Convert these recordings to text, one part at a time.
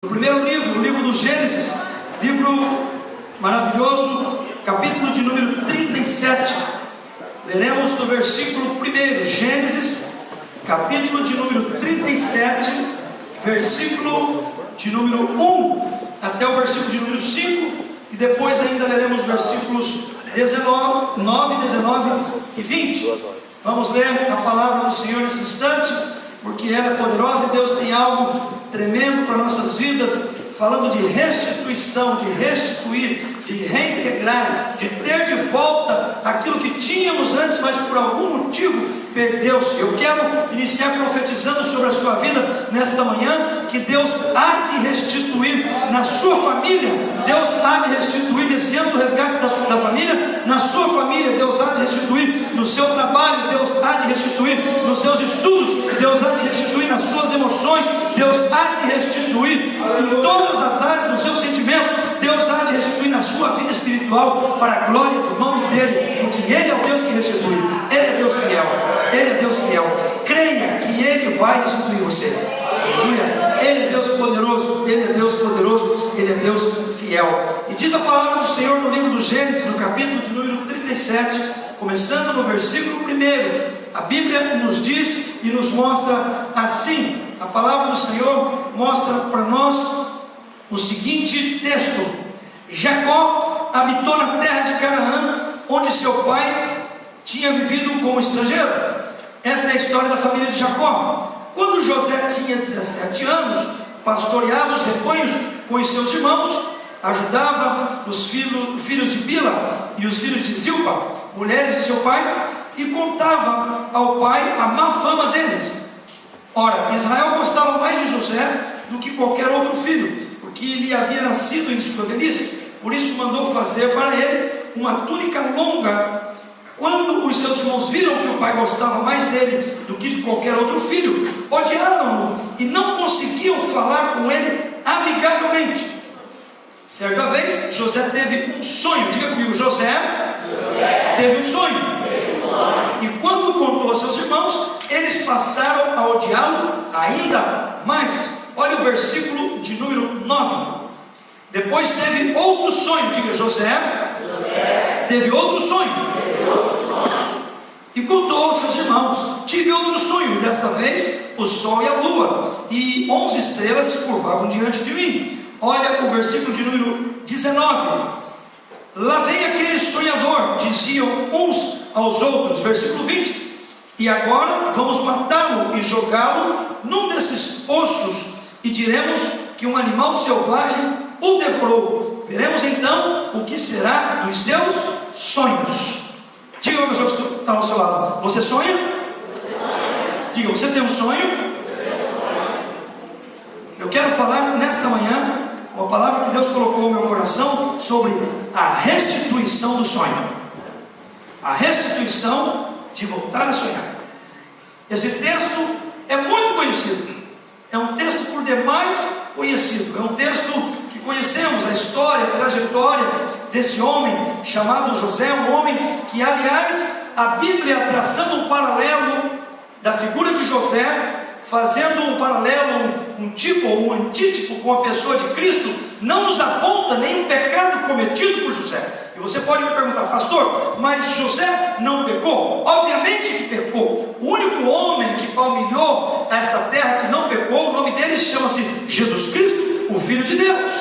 No primeiro livro, o livro do Gênesis, livro maravilhoso, capítulo de número 37. Leremos do versículo 1, Gênesis, capítulo de número 37, versículo de número 1 até o versículo de número 5, e depois ainda leremos versículos 9, 19 e 20. Vamos ler a palavra do Senhor nesse instante, porque ela é poderosa e Deus tem algo tremendo para nossas vidas, falando de restituição, de restituir, de reintegrar, de ter de volta aquilo que tínhamos antes, mas por algum motivo perdeu-se. Eu quero iniciar profetizando sobre a sua vida nesta manhã, que Deus há de restituir na sua família, Deus há de restituir nesse ano do resgate da família, na sua família, Deus há de restituir no seu trabalho, Deus há de restituir nos seus estudos, Deus há de restituir nas suas emoções, Deus há de restituir em todas as áreas dos seus sentimentos, Deus há de restituir na sua vida espiritual, para a glória do nome dEle, porque Ele é o Deus que restitui, Ele é Deus fiel, Ele é Deus fiel. Creia que Ele vai restituir você. Aleluia. Ele é Deus poderoso, Ele é Deus poderoso, Ele é Deus fiel. E diz a palavra do Senhor no livro do Gênesis, no capítulo de número 37, começando no versículo 1. A Bíblia nos diz e nos mostra assim. A palavra do Senhor mostra para nós o seguinte texto: Jacó habitou na terra de Canaã, onde seu pai tinha vivido como estrangeiro. Esta é a história da família de Jacó. Quando José tinha 17 anos, pastoreava os rebanhos com os seus irmãos, ajudava os filhos de Bila e os filhos de Zilpa, mulheres de seu pai, e contava ao pai a má fama deles. Ora, Israel gostava mais de José do que qualquer outro filho, porque lhe havia nascido em sua velhice. Por isso mandou fazer para ele uma túnica longa. Quando os seus irmãos viram que o pai gostava mais dele do que de qualquer outro filho, odiaram-no e não conseguiam falar com ele amigavelmente. Certa vez, José teve um sonho. Diga comigo: José teve um sonho. E quando contou a seus irmãos, eles passaram a odiá-lo ainda mais. Olha o versículo de número 9. Depois teve outro sonho. Diga: José teve outro sonho. E contou aos seus irmãos: tive outro sonho, desta vez o sol e a lua e 11 estrelas se curvavam diante de mim. Olha o versículo de número 19. Lá vem aquele sonhador, diziam uns aos outros. Versículo 20. E agora vamos matá-lo e jogá-lo num desses poços, e diremos que um animal selvagem o devorou. Veremos então o que será dos seus sonhos. Diga para a pessoa que está ao seu lado: você sonha? Diga: você tem um sonho? Eu quero falar nesta manhã uma palavra que Deus colocou no meu coração sobre a restituição do sonho. A restituição de voltar a sonhar. Esse texto é muito conhecido. É um texto por demais conhecido. É um texto que conhecemos a história, a trajetória desse homem chamado José. Um homem que, aliás, a Bíblia, traçando um paralelo da figura de José, fazendo um paralelo, um tipo ou um antítipo com a pessoa de Cristo, não nos aponta nenhum pecado cometido por José. E você pode me perguntar: pastor, mas José não pecou? Obviamente que pecou. O único homem que palmilhou esta terra que não pecou, o nome dele chama-se Jesus Cristo, o Filho de Deus.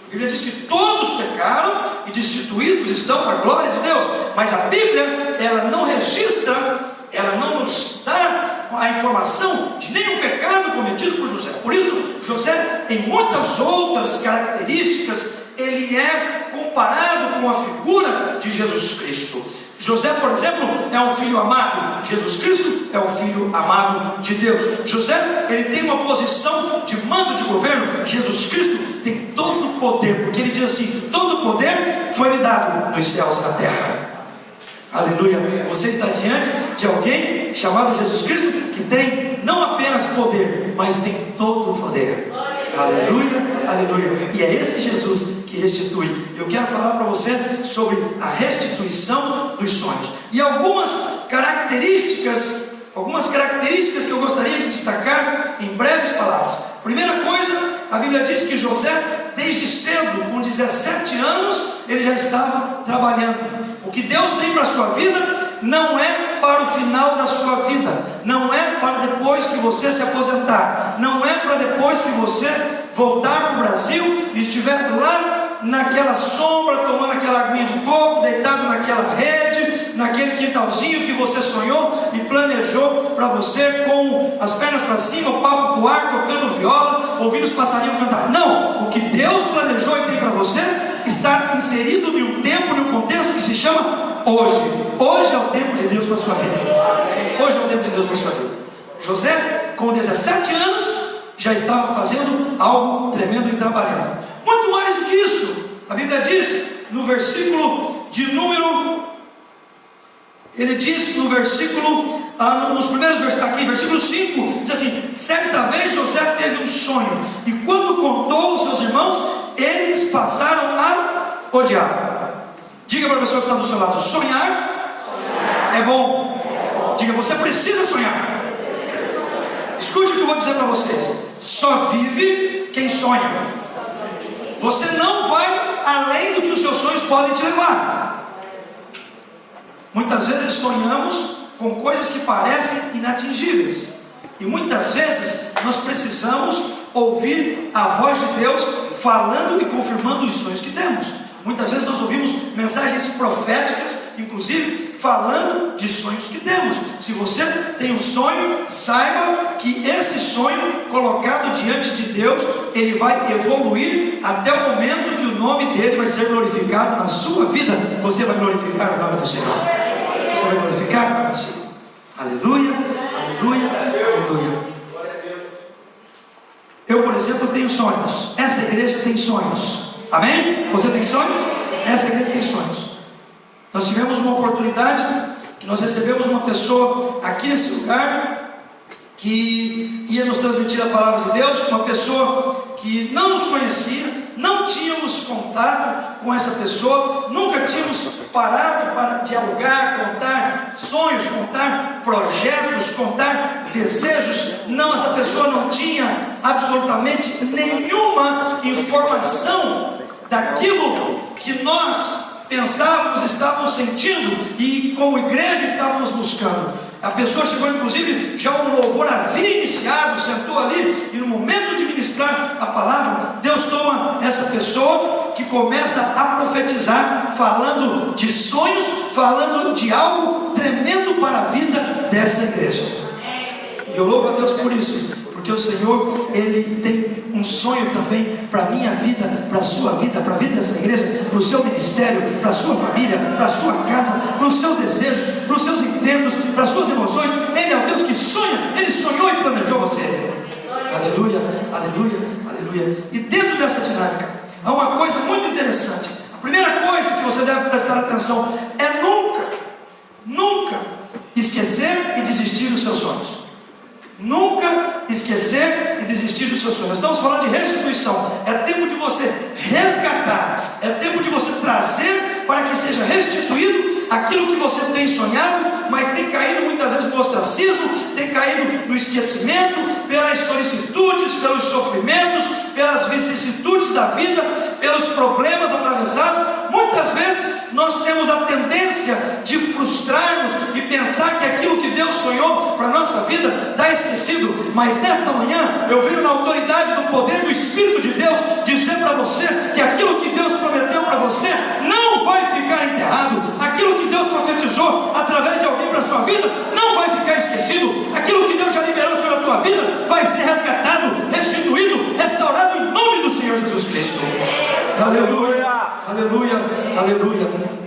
A Bíblia diz que todos pecaram e destituídos estão para a glória de Deus. Mas a Bíblia, ela não registra, ela não nos dá a informação de nenhum pecado cometido por José. Por isso, José tem muitas outras características. Ele é comparado com a figura de Jesus Cristo. José, por exemplo, é um filho amado. Jesus Cristo é um filho amado de Deus. José, ele tem uma posição de mando de governo. Jesus Cristo tem todo o poder, porque ele diz assim: todo o poder foi me dado nos céus e na terra. Aleluia. Você está diante de alguém chamado Jesus Cristo, que tem não apenas poder, mas tem todo o poder. Aleluia, aleluia. E é esse Jesus que restitui. Eu quero falar para você sobre a restituição dos sonhos. E algumas características que eu gostaria de destacar em breves palavras. Primeira coisa a Bíblia diz que José, desde cedo, com 17 anos, ele já estava trabalhando. O que Deus tem para a sua vida não é para o final da sua vida, não é para depois que você se aposentar, não é para depois que você voltar para o Brasil e estiver lá naquela sombra, tomando aquela aguinha de coco, deitado naquela rede, naquele quintalzinho que você sonhou e planejou para você, com as pernas para cima, o papo para o ar, tocando viola, ouvindo os passarinhos cantar. Não, o que Deus planejou e tem para você está inserido em um tempo, em um contexto que se chama hoje. Hoje é o tempo de Deus para a sua vida. Hoje é o tempo de Deus para a sua vida. José, com 17 anos, já estava fazendo algo tremendo e trabalhando. Muito mais do que isso, a Bíblia diz no versículo de número, ele diz no versículo, nos primeiros versículos, aqui, versículo 5, diz assim: certa vez José teve um sonho, e quando contou aos seus irmãos, eles passaram a odiar. Diga para a pessoa que está do seu lado: sonhar é bom. Diga: você precisa sonhar. Escute o que eu vou dizer para vocês: só vive quem sonha. Você não vai além do que os seus sonhos podem te levar. Muitas vezes sonhamos com coisas que parecem inatingíveis, e muitas vezes nós precisamos ouvir a voz de Deus falando e confirmando os sonhos que temos. Muitas vezes nós ouvimos mensagens proféticas, inclusive falando de sonhos que temos. Se você tem um sonho, saiba que esse sonho colocado diante de Deus, ele vai evoluir até o momento que o nome dele vai ser glorificado na sua vida. Você vai glorificar o nome do Senhor. Você vai glorificar o nome do Senhor. Aleluia, aleluia, aleluia. Eu, por exemplo, tenho sonhos. Essa igreja tem sonhos. Amém? Você tem sonhos? Essa igreja tem sonhos. Nós tivemos uma oportunidade, que nós recebemos uma pessoa aqui nesse lugar, que ia nos transmitir a palavra de Deus, uma pessoa que não nos conhecia, não tínhamos contato com essa pessoa, nunca tínhamos parado para dialogar, contar sonhos, contar projetos, contar desejos. Não, essa pessoa não tinha absolutamente nenhuma informação daquilo que nós pensávamos, estávamos sentindo e como igreja estávamos buscando. A pessoa chegou, inclusive, já o louvor havia iniciado, sentou ali, e no momento de ministrar a palavra, Deus toma essa pessoa que começa a profetizar, falando de sonhos, falando de algo tremendo para a vida dessa igreja. E eu louvo a Deus por isso, porque o Senhor, Ele tem um sonho também para a minha vida, para a sua vida, para a vida dessa igreja, para o seu ministério, para a sua família, para a sua casa, para os seus desejos, para os seus intentos, para as suas emoções. Ele é o Deus que sonha, Ele sonhou e planejou você. Aleluia, aleluia, aleluia. E dentro dessa dinâmica, há uma coisa muito interessante. A primeira coisa que você deve prestar atenção é nunca esquecer e desistir dos seus sonhos. Nunca esquecer e desistir dos seus sonhos. Estamos falando de restituição. É tempo de você resgatar, é tempo de você trazer para que seja restituído aquilo que você tem sonhado, mas tem caído muitas vezes no ostracismo, tem caído no esquecimento, pelas solicitudes, pelos sofrimentos, pelas vicissitudes da vida, pelos problemas atravessados. Muitas vezes nós temos a tendência de frustrarmos e pensar que aquilo que Deus sonhou para a nossa vida está esquecido. Mas nesta manhã eu venho na autoridade do poder do Espírito de Deus dizer para você que aquilo que Deus prometeu para você não vai ficar enterrado. Aquilo que Deus profetizou através de alguém para a sua vida não vai ficar esquecido. Aquilo que Deus já liberou sobre a tua vida vai ser resgatado, restituído, restaurado em nome do Senhor Jesus Cristo. Aleluia, aleluia, aleluia.